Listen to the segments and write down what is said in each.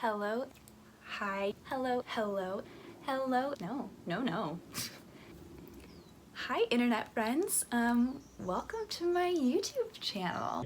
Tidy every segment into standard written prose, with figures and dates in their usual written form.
Hello, hi, hello, hello, hello, no. Hi internet friends, welcome to my YouTube channel.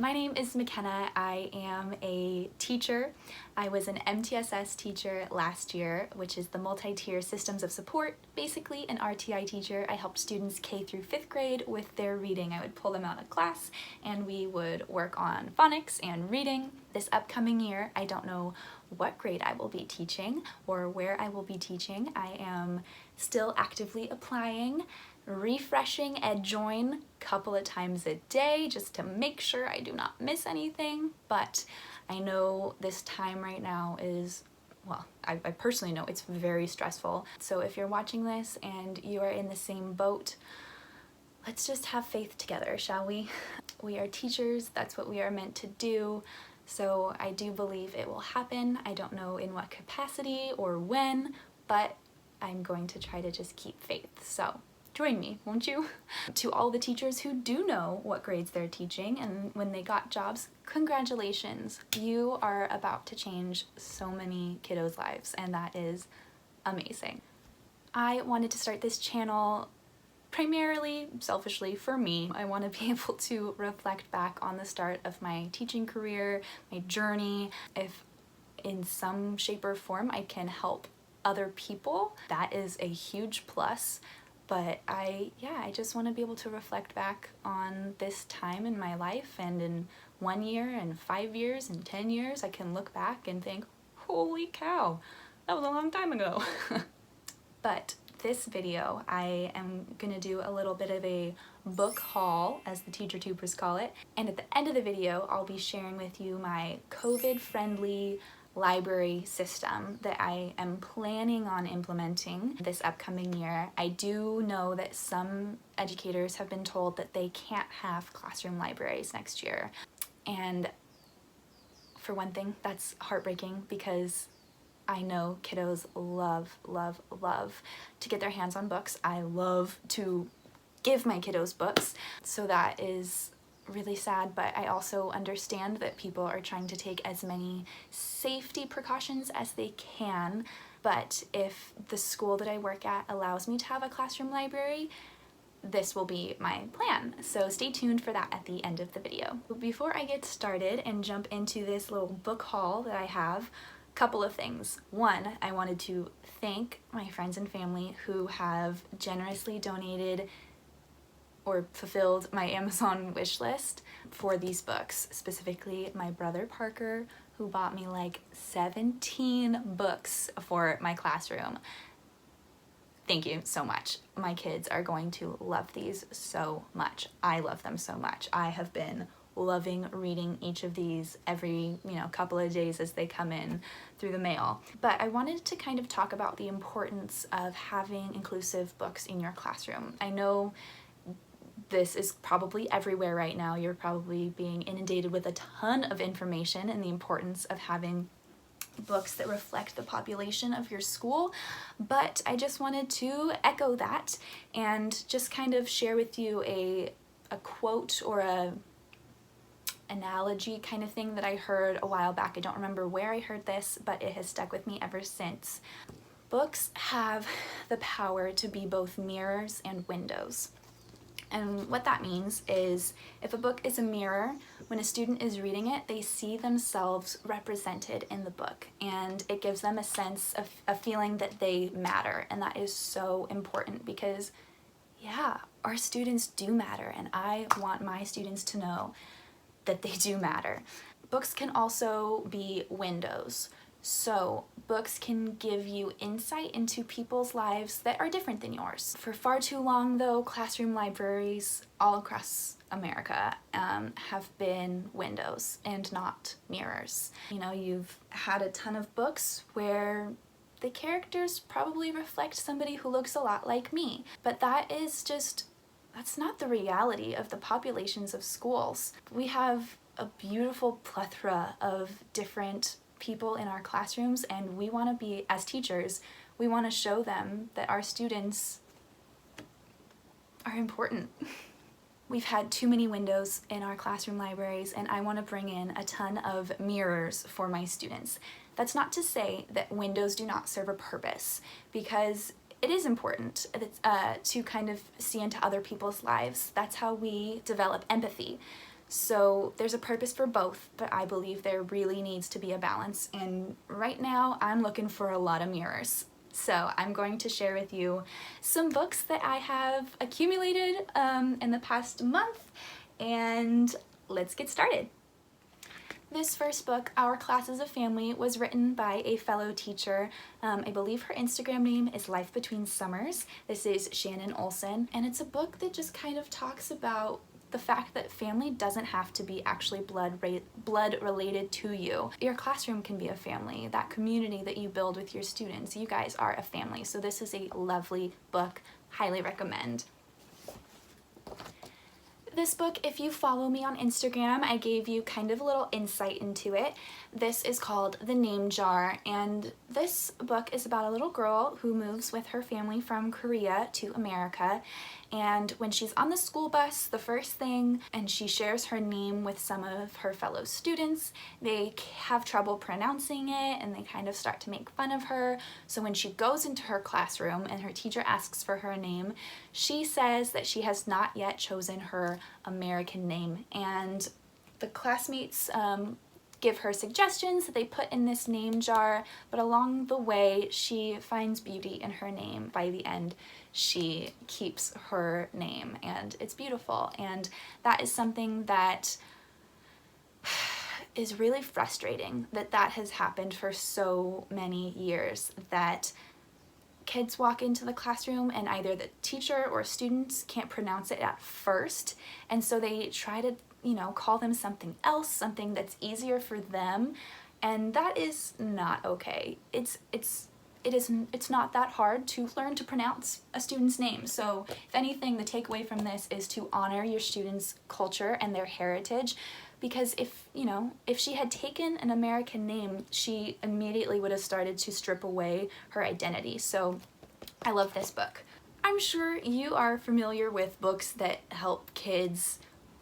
My name is McKenna. I am a teacher. I was an MTSS teacher last year, which is the multi-tier systems of support, basically an RTI teacher. I helped students K through 5th grade with their reading. I would pull them out of class and we would work on phonics and reading. This upcoming year, I don't know what grade I will be teaching or where I will be teaching. I am still actively applying, refreshing EdJoin a couple of times a day just to make sure I do not miss anything, but I know this time right now is, well, I personally know it's very stressful. So if you're watching this and you are in the same boat, let's just have faith together, shall we? We are teachers, that's what we are meant to do. So I do believe it will happen. I don't know in what capacity or when, but I'm going to try to just keep faith. So join me, won't you? To all the teachers who do know what grades they're teaching and when they got jobs, congratulations. You are about to change so many kiddos' lives, and that is amazing. I wanted to start this channel primarily, selfishly, for me. I want to be able to reflect back on the start of my teaching career, my journey. If in some shape or form I can help other people, that is a huge plus. But I just want to be able to reflect back on this time in my life, and in 1 year and 5 years and 10 years, I can look back and think, holy cow, that was a long time ago. But this video, I am gonna do a little bit of a book haul, as the teacher tubers call it. And at the end of the video, I'll be sharing with you my COVID-friendly library system that I am planning on implementing this upcoming year. I do know that some educators have been told that they can't have classroom libraries next year. And for one thing, that's heartbreaking because I know kiddos love to get their hands on books. I love to give my kiddos books, so that is really sad, but I also understand that people are trying to take as many safety precautions as they can. But if the school that I work at allows me to have a classroom library, this will be my plan. So stay tuned for that at the end of the video. Before I get started and jump into this little book haul that I have, couple of things. One, I wanted to thank my friends and family who have generously donated or fulfilled my Amazon wish list for these books. Specifically, my brother Parker, who bought me like 17 books for my classroom. Thank you so much. My kids are going to love these so much. I love them so much. I have been loving reading each of these every couple of days as they come in through the mail. But I wanted to kind of talk about the importance of having inclusive books in your classroom. I know this is probably everywhere right now. You're probably being inundated with a ton of information, and the importance of having books that reflect the population of your school. But I just wanted to echo that and just kind of share with you a quote or a analogy kind of thing that I heard a while back. I don't remember where I heard this, but it has stuck with me ever since. Books have the power to be both mirrors and windows. And what that means is, if a book is a mirror, when a student is reading it, they see themselves represented in the book, and it gives them a sense of a feeling that they matter. And that is so important because, yeah, our students do matter, and I want my students to know that they do matter. Books can also be windows. So books can give you insight into people's lives that are different than yours. For far too long though, classroom libraries all across America have been windows and not mirrors. You've had a ton of books where the characters probably reflect somebody who looks a lot like me, but that's not the reality of the populations of schools. We have a beautiful plethora of different people in our classrooms, and we want to be, as teachers, we want to show them that our students are important. We've had too many windows in our classroom libraries, and I want to bring in a ton of mirrors for my students. That's not to say that windows do not serve a purpose, because it is important to kind of see into other people's lives. That's how we develop empathy. So there's a purpose for both, but I believe there really needs to be a balance, and right now I'm looking for a lot of mirrors. So I'm going to share with you some books that I have accumulated in the past month, and let's get started. This first book, Our Class as a Family, was written by a fellow teacher. I believe her Instagram name is Life Between Summers. This is Shannon Olson, and it's a book that just kind of talks about the fact that family doesn't have to be actually blood related to you. Your classroom can be a family, that community that you build with your students. You guys are a family, so this is a lovely book. Highly recommend. This book, if you follow me on Instagram, I gave you kind of a little insight into it. This is called The Name Jar, and this book is about a little girl who moves with her family from Korea to America, and when she's on the school bus, the first thing, and she shares her name with some of her fellow students, they have trouble pronouncing it and they kind of start to make fun of her. So when she goes into her classroom and her teacher asks for her name, she says that she has not yet chosen her American name, and the classmates give her suggestions that they put in this name jar, but along the way she finds beauty in her name. By the end, she keeps her name, and it's beautiful, and that is something that is really frustrating, that has happened for so many years, that kids walk into the classroom and either the teacher or students can't pronounce it at first, and so they try to call them something else, something that's easier for them, and that is not okay. It's not that hard to learn to pronounce a student's name. So if anything, the takeaway from this is to honor your students' culture and their heritage, because if she had taken an American name, she immediately would have started to strip away her identity. So I love this book. I'm sure you are familiar with books that help kids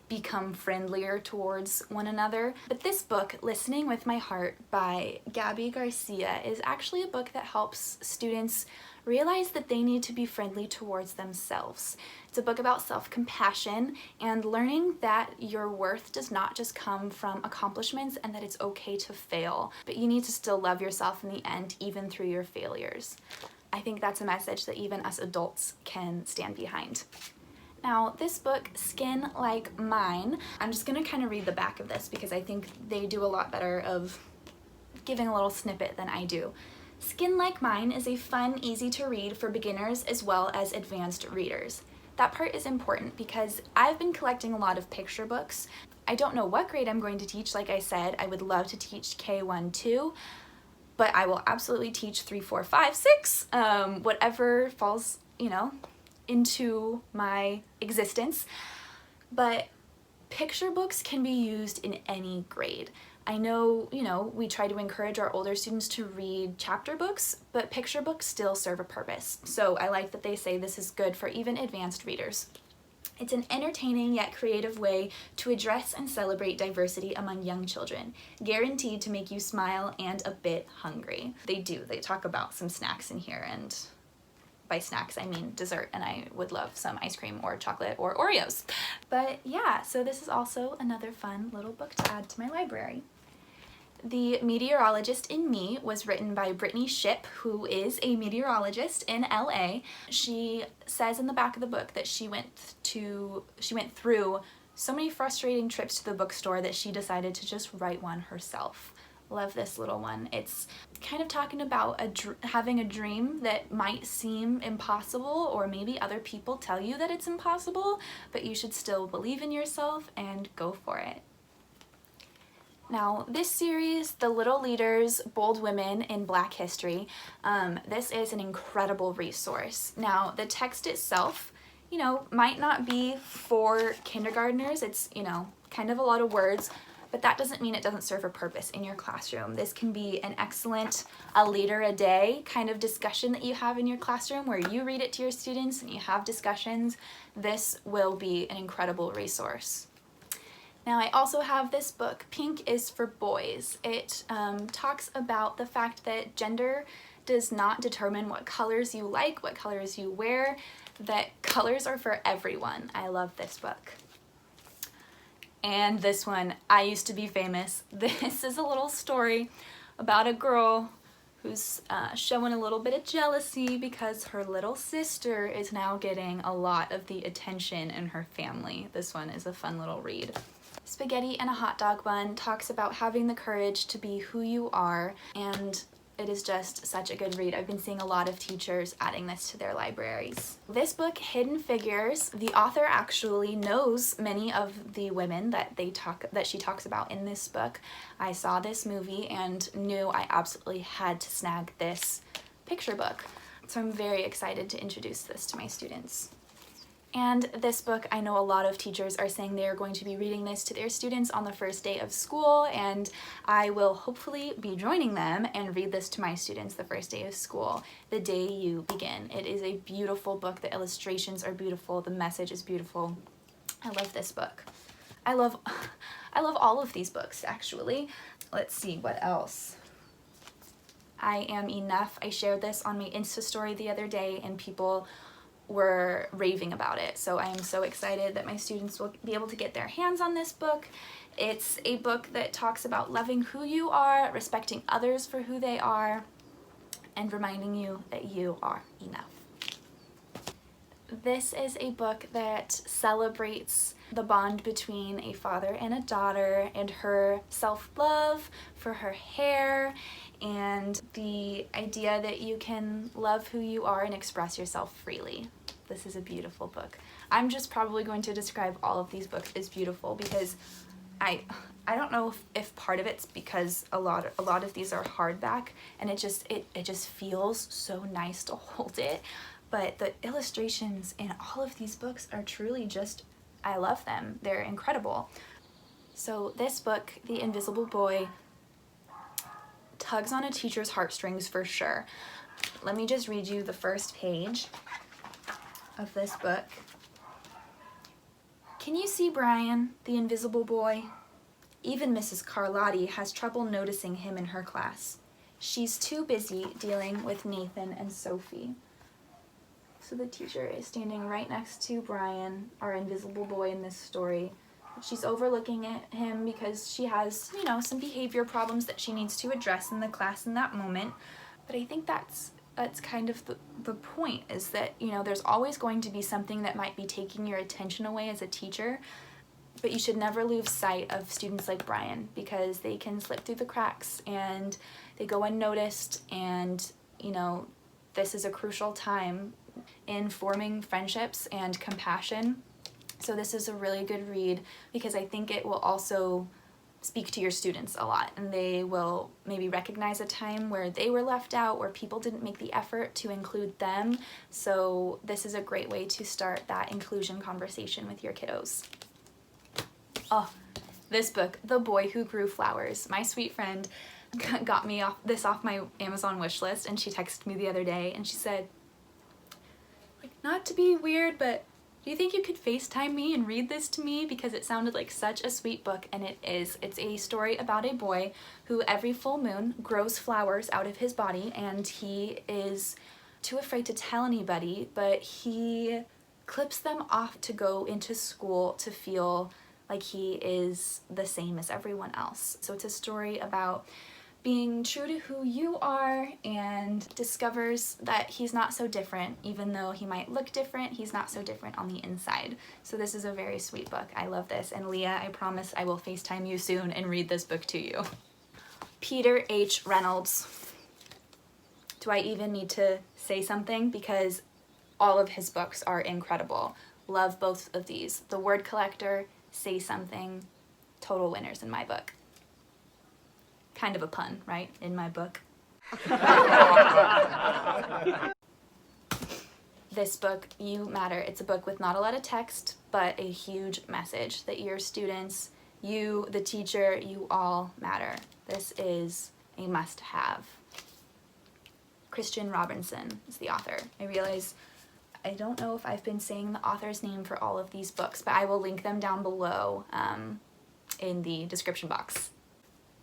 become friendlier towards one another, but this book, Listening with My Heart by Gabby Garcia, is actually a book that helps students realize that they need to be friendly towards themselves. It's a book about self-compassion and learning that your worth does not just come from accomplishments and that it's okay to fail, but you need to still love yourself in the end, even through your failures. I think that's a message that even us adults can stand behind. Now, this book, Skin Like Mine, I'm just going to kind of read the back of this because I think they do a lot better of giving a little snippet than I do. Skin Like Mine is a fun, easy to read for beginners as well as advanced readers. That part is important because I've been collecting a lot of picture books. I don't know what grade I'm going to teach. Like I said, I would love to teach K1, 2, but I will absolutely teach 3, 4, 5, 6, whatever falls, into my existence. But picture books can be used in any grade. I know, we try to encourage our older students to read chapter books, but picture books still serve a purpose. So I like that they say this is good for even advanced readers. It's an entertaining yet creative way to address and celebrate diversity among young children, guaranteed to make you smile and a bit hungry. They talk about some snacks in here, and by snacks I mean dessert, and I would love some ice cream or chocolate or Oreos. But yeah, so this is also another fun little book to add to my library. The Meteorologist in Me was written by Brittany Shipp, who is a meteorologist in LA. She says in the back of the book that she went through so many frustrating trips to the bookstore that she decided to just write one herself. Love this little one. It's kind of talking about having a dream that might seem impossible, or maybe other people tell you that it's impossible, but you should still believe in yourself and go for it. Now, this series, The Little Leaders, Bold Women in Black History, this is an incredible resource. Now, the text itself, might not be for kindergartners. It's, kind of a lot of words, but that doesn't mean it doesn't serve a purpose in your classroom. This can be an excellent a later a day kind of discussion that you have in your classroom where you read it to your students and you have discussions. This will be an incredible resource. Now I also have this book, Pink is for Boys. It talks about the fact that gender does not determine what colors you like, what colors you wear, that colors are for everyone. I love this book. And this one, I Used to Be Famous. This is a little story about a girl who's showing a little bit of jealousy because her little sister is now getting a lot of the attention in her family. This one is a fun little read. Spaghetti and a Hot Dog Bun talks about having the courage to be who you are, and it is just such a good read. I've been seeing a lot of teachers adding this to their libraries. This book, Hidden Figures, the author actually knows many of the women that she talks about in this book. I saw this movie and knew I absolutely had to snag this picture book. So I'm very excited to introduce this to my students. And this book, I know a lot of teachers are saying they are going to be reading this to their students on the first day of school, and I will hopefully be joining them and read this to my students the first day of school, the day you begin. It is a beautiful book. The illustrations are beautiful. The message is beautiful. I love this book. I love all of these books, actually. Let's see, what else? I Am Enough. I shared this on my Insta story the other day, and people were raving about it. So I am so excited that my students will be able to get their hands on this book. It's a book that talks about loving who you are, respecting others for who they are, and reminding you that you are enough. This is a book that celebrates the bond between a father and a daughter and her self-love for her hair and the idea that you can love who you are and express yourself freely. This is a beautiful book. I'm just probably going to describe all of these books as beautiful because I don't know if part of it's because a lot of these are hardback and it just feels so nice to hold it, but the illustrations in all of these books are truly just, I love them. They're incredible. So this book, The Invisible Boy, tugs on a teacher's heartstrings for sure. Let me just read you the first page of this book. Can you see Brian, the invisible boy? Even Mrs. Carlotti has trouble noticing him in her class. She's too busy dealing with Nathan and Sophie. So the teacher is standing right next to Brian, our invisible boy in this story. She's overlooking him because she has, some behavior problems that she needs to address in the class in that moment. But I think that's kind of the point, is that, there's always going to be something that might be taking your attention away as a teacher, but you should never lose sight of students like Brian because they can slip through the cracks and they go unnoticed, and, this is a crucial time in forming friendships and compassion. So this is a really good read because I think it will also speak to your students a lot, and they will maybe recognize a time where they were left out, where people didn't make the effort to include them. So this is a great way to start that inclusion conversation with your kiddos. Oh, this book, The Boy Who Grew Flowers. My sweet friend got me off my Amazon wish list, and she texted me the other day and she said, not to be weird, but do you think you could FaceTime me and read this to me? Because it sounded like such a sweet book, and it is. It's a story about a boy who every full moon grows flowers out of his body, and he is too afraid to tell anybody, but he clips them off to go into school to feel like he is the same as everyone else. So it's a story about being true to who you are, and discovers that he's not so different. Even though he might look different, he's not so different on the inside. So this is a very sweet book. I love this. And Leah, I promise I will FaceTime you soon and read this book to you. Peter H. Reynolds. Do I even need to say something? Because all of his books are incredible. Love both of these. The Word Collector, Say Something, total winners in my book. Kind of a pun, right? In my book. This book, You Matter. It's a book with not a lot of text, but a huge message that your students, You, the teacher, you all matter. This is a must-have. Christian Robinson is the author. I realize I don't know if I've been saying the author's name for all of these books, but I will link them down below in the description box.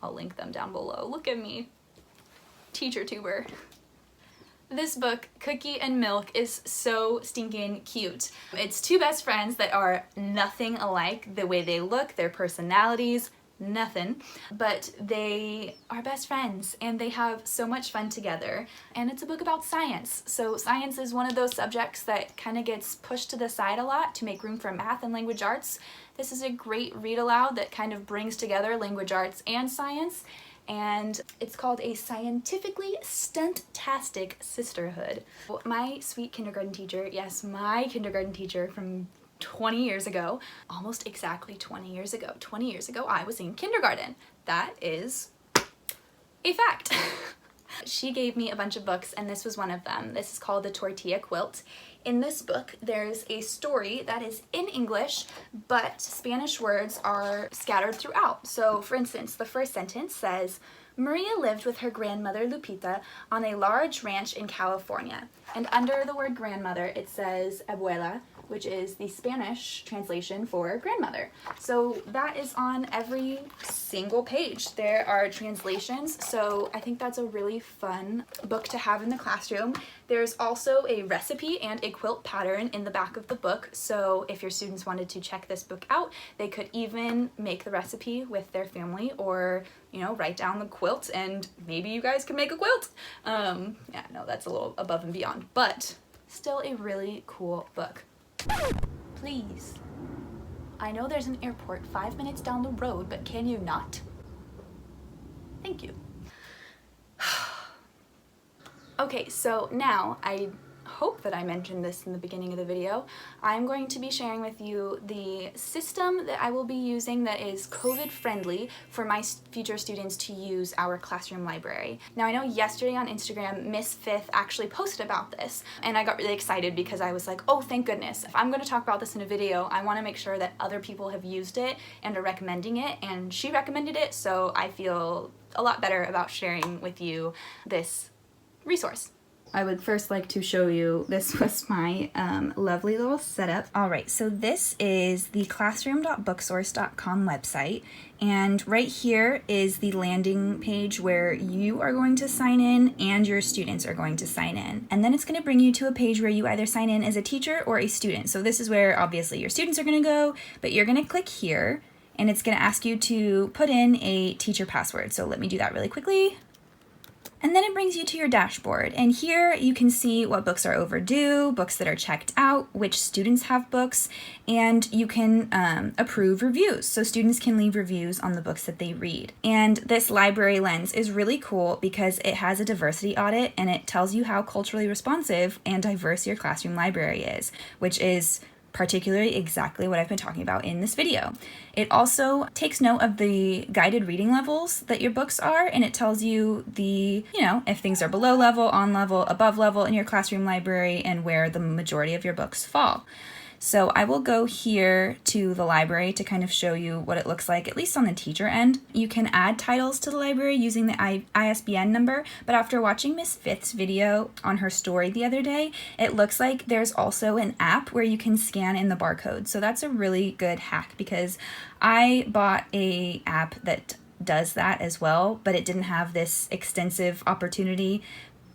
I'll link them down below. Look at me. Teacher tuber. This book, Cookie and Milk, is so stinking cute. It's two best friends that are nothing alike. The way they look, their personalities, nothing. But they are best friends and they have so much fun together. And it's a book about science. So science is one of those subjects that kind of gets pushed to the side a lot to make room for math and language arts. This is a great read aloud that kind of brings together language arts and science. And it's called A Scientifically Stunt-tastic Sisterhood. My sweet kindergarten teacher, yes, my kindergarten teacher from 20 years ago, almost exactly 20 years ago. 20 years ago, I was in kindergarten. That is a fact. She gave me a bunch of books, and this was one of them. This is called The Tortilla Quilt. In this book, there's a story that is in English, but Spanish words are scattered throughout. So, for instance, the first sentence says, Maria lived with her grandmother Lupita on a large ranch in California. And under the word grandmother, it says abuela, which is the Spanish translation for grandmother. So that is on every single page. There are translations, so I think that's a really fun book to have in the classroom. There's also a recipe and a quilt pattern in the back of the book, so if your students wanted to check this book out, they could even make the recipe with their family or, you know, write down the quilt and maybe you guys can make a quilt. Yeah, no, that's a little above and beyond, but still a really cool book. Please. I know there's an airport 5 minutes down the road, but can you not? Thank you. Okay, so now I hope that I mentioned this in the beginning of the video. I'm going to be sharing with you the system that I will be using that is COVID friendly for my future students to use our classroom library. Now I know yesterday on Instagram, Miss Fifth actually posted about this and I got really excited because I was like, oh thank goodness, if I'm going to talk about this in a video, I want to make sure that other people have used it and are recommending it, and she recommended it, so I feel a lot better about sharing with you this resource. I would first like to show you, this was my lovely little setup. All right, so this is the classroom.booksource.com website, and right here is the landing page where you are going to sign in and your students are going to sign in. And then it's going to bring you to a page where you either sign in as a teacher or a student. So this is where obviously your students are going to go, but you're going to click here and it's going to ask you to put in a teacher password. So let me do that really quickly. And then it brings you to your dashboard, and here you can see what books are overdue, books that are checked out, which students have books, and you can approve reviews. So students can leave reviews on the books that they read. And this library lens is really cool because it has a diversity audit and it tells you how culturally responsive and diverse your classroom library is, which is particularly exactly what I've been talking about in this video. It also takes note of the guided reading levels that your books are, and it tells you the, if things are below level, on level, above level in your classroom library, and where the majority of your books fall. So I will go here to the library to kind of show you what it looks like, at least on the teacher end. You can add titles to the library using the ISBN number, but after watching Miss Fifth's video on her story the other day, it looks like there's also an app where you can scan in the barcode. So that's a really good hack because I bought an app that does that as well, but it didn't have this extensive opportunity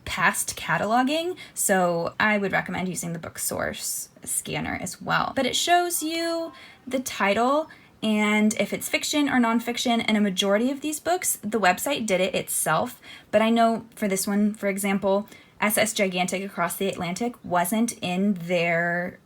past cataloging, so I would recommend using the BookSource scanner as well. But it shows you the title and if it's fiction or nonfiction, and a majority of these books, the website did it itself, but I know for this one, for example, SS Gigantic Across the Atlantic wasn't in their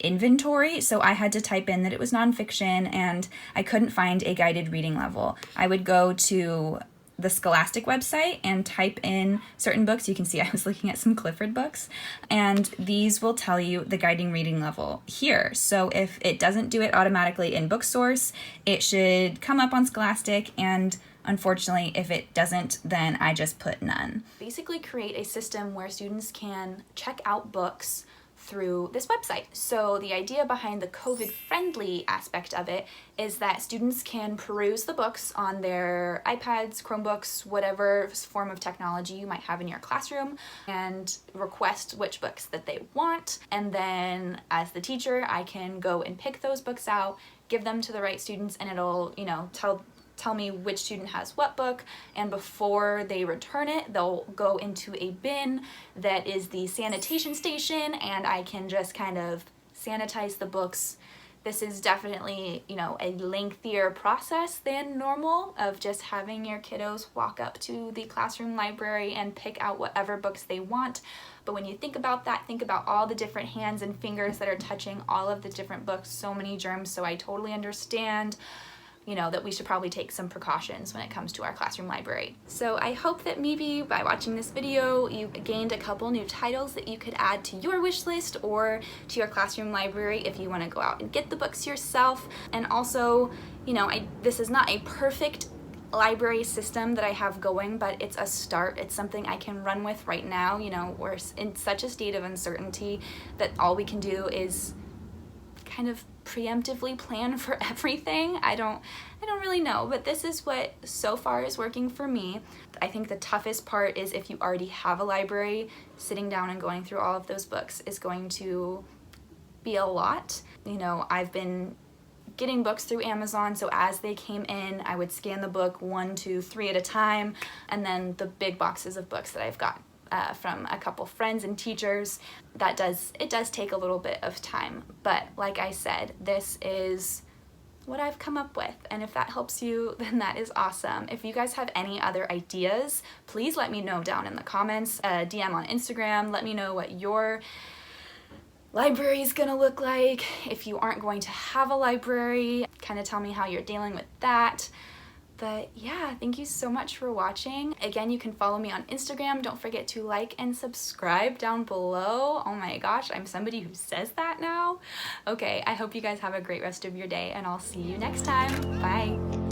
inventory, so I had to type in that it was nonfiction and I couldn't find a guided reading level. I would go to the Scholastic website and type in certain books. You can see I was looking at some Clifford books, and these will tell you the guiding reading level here. So if it doesn't do it automatically in BookSource, it should come up on Scholastic, and unfortunately if it doesn't, then I just put none. Basically create a system where students can check out books through this website. So the idea behind the COVID-friendly aspect of it is that students can peruse the books on their iPads, Chromebooks, whatever form of technology you might have in your classroom, and request which books that they want. And then as the teacher, I can go and pick those books out, give them to the right students, and it'll, you know, tell me which student has what book, and before they return it, they'll go into a bin that is the sanitation station, and I can just kind of sanitize the books. This is definitely, you know, a lengthier process than normal of just having your kiddos walk up to the classroom library and pick out whatever books they want. But when you think about that, think about all the different hands and fingers that are touching all of the different books, so many germs, so I totally understand, you know, that we should probably take some precautions when it comes to our classroom library. So I hope that maybe by watching this video, you gained a couple new titles that you could add to your wish list or to your classroom library if you want to go out and get the books yourself. And also, you know, this is not a perfect library system that I have going, but it's a start. It's something I can run with right now. You know, we're in such a state of uncertainty that all we can do is kind of preemptively plan for everything. I don't really know, but this is what so far is working for me. I think the toughest part is if you already have a library, sitting down and going through all of those books is going to be a lot. You know, I've been getting books through Amazon, so as they came in, I would scan the book 1, 2, 3 at a time, and then the big boxes of books that I've got from a couple friends and teachers. It does take a little bit of time, but like I said, this is what I've come up with, and if that helps you, then that is awesome. If you guys have any other ideas, please let me know down in the comments, DM on Instagram, let me know what your library is gonna look like. If you aren't going to have a library, kind of tell me how you're dealing with that. But yeah, thank you so much for watching. Again, you can follow me on Instagram. Don't forget to like and subscribe down below. Oh my gosh, I'm somebody who says that now. Okay, I hope you guys have a great rest of your day, and I'll see you next time. Bye.